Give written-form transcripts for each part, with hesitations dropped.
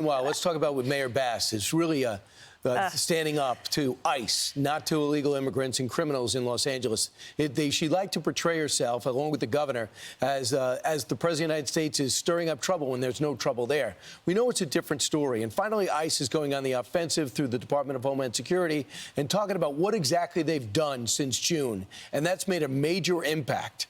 Well, let's talk about with Mayor Bass. It's really standing up to ICE, not to illegal immigrants and criminals in Los Angeles. She liked to portray herself, along with the governor, as the President of the United States is stirring up trouble when there's no trouble there. We know it's a different story. And finally, ICE is going on the offensive through the Department of Homeland Security and talking about what exactly they've done since June. And that's made a major impact.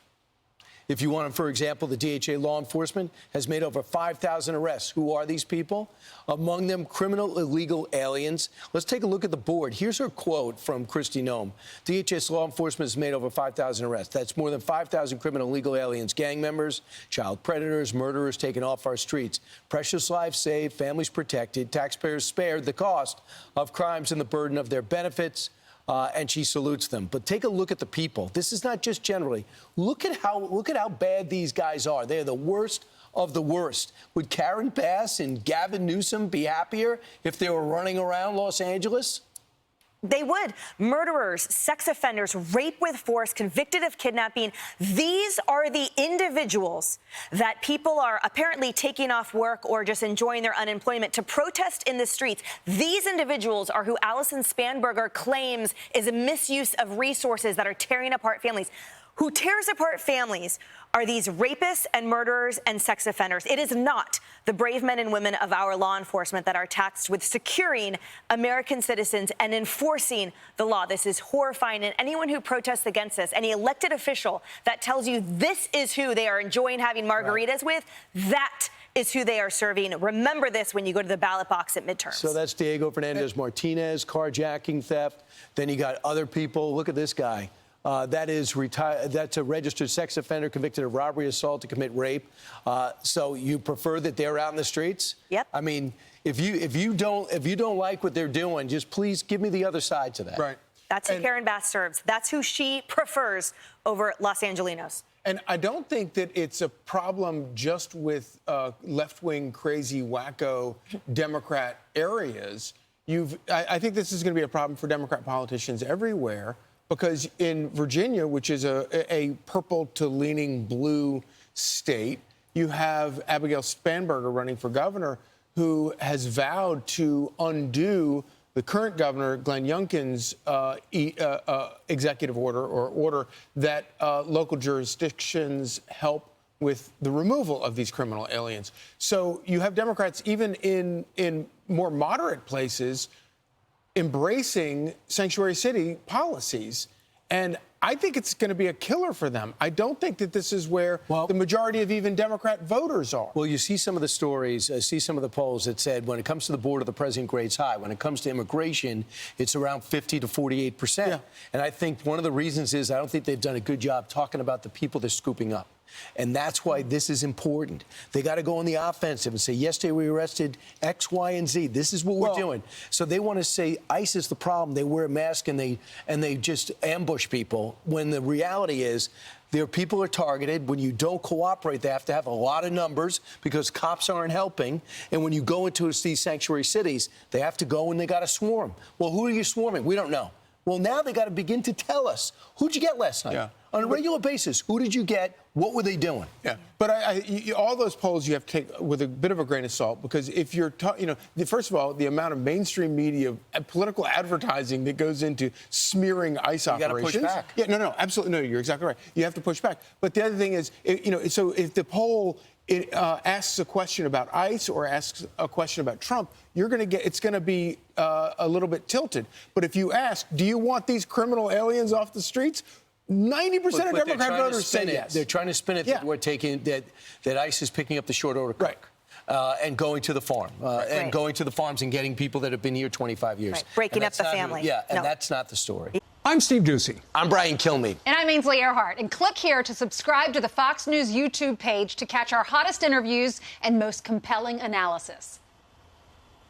If you want, for example, the DHA law enforcement has made over 5,000 arrests. Who are these people? Among them, criminal illegal aliens. Let's take a look at the board. Here's her quote from Kristi Noem. DHS law enforcement has made over 5,000 arrests. That's more than 5,000 criminal illegal aliens, gang members, child predators, murderers taken off our streets. Precious lives saved, families protected, taxpayers spared the cost of crimes and the burden of their benefits. And she salutes them. But take a look at the people. This is not just generally. Look at how bad these guys are. They're the worst of the worst. Would Karen Bass and Gavin Newsom be happier if they were running around Los Angeles? They would. Murderers, sex offenders, rape with force, convicted of kidnapping. These are the individuals that people are apparently taking off work or just enjoying their unemployment to protest in the streets. These individuals are who Alison Spanberger claims is a misuse of resources that are tearing apart families. Who tears apart families are these rapists and murderers and sex offenders. It is not the brave men and women of our law enforcement that are tasked with securing American citizens and enforcing the law. This is horrifying. And anyone who protests against this, any elected official that tells you this is who they are enjoying having margaritas with, that is who they are serving. Remember this when you go to the ballot box at midterms. So that's Diego Fernandez Martinez, carjacking, theft. Then you got other people. Look at this guy. That's a registered sex offender convicted of robbery, assault to commit rape. So you prefer that they're out in the streets? Yep. I mean, if you don't like what they're doing, just please give me the other side to that. Right. That's who Karen Bass serves. That's who she prefers over Los Angelinos. And I don't think that it's a problem just with left-wing, crazy, wacko Democrat areas. I think this is going to be a problem for Democrat politicians everywhere. Because in Virginia, which is a purple to leaning blue state, you have Abigail Spanberger running for governor, who has vowed to undo the current governor, Glenn Youngkin's executive order that local jurisdictions help with the removal of these criminal aliens. So you have Democrats, even in more moderate places, embracing sanctuary city policies. And I think it's going to be a killer for them. I don't think that this is where the majority of even Democrat voters are. Well, you see some of the stories, see some of the polls that said when it comes to the border, the president grades high. When it comes to immigration, it's around 50 to 48%. Yeah. And I think one of the reasons is I don't think they've done a good job talking about the people they're scooping up. And that's why this is important. They got to go on the offensive and say, yesterday we arrested X, Y, and Z. This is what we're doing. So they want to say ICE is the problem. They wear a mask and they just ambush people, when the reality is their people are targeted. When you don't cooperate, they have to have a lot of numbers because cops aren't helping. And when you go into these sanctuary cities, they have to go and they got to swarm. Well, who are you swarming? We don't know. Well, now they got to begin to tell us. Who'd you get last night? Yeah. On a regular basis, who did you get? What were they doing? Yeah, but all those polls you have to take with a bit of a grain of salt, because if you're, first of all, the amount of mainstream media, political advertising that goes into smearing ICE operations. You got to push back. Yeah, no, absolutely, no, you're exactly right. You have to push back. But the other thing is, so if the poll asks a question about ICE or asks a question about Trump, it's going to be a little bit tilted. But if you ask, do you want these criminal aliens off the streets? 90% of Democrat voters say yes. They're trying to spin it that we're taking that ICE is picking up the short order cook. Right. And going to the farm, and going to the farms and getting people that have been here 25 years. Right. Breaking up the family. And that's not the story. I'm Steve Ducey. I'm Brian Kilmeade. And I'm Ainsley Earhart. And click here to subscribe to the Fox News YouTube page to catch our hottest interviews and most compelling analysis.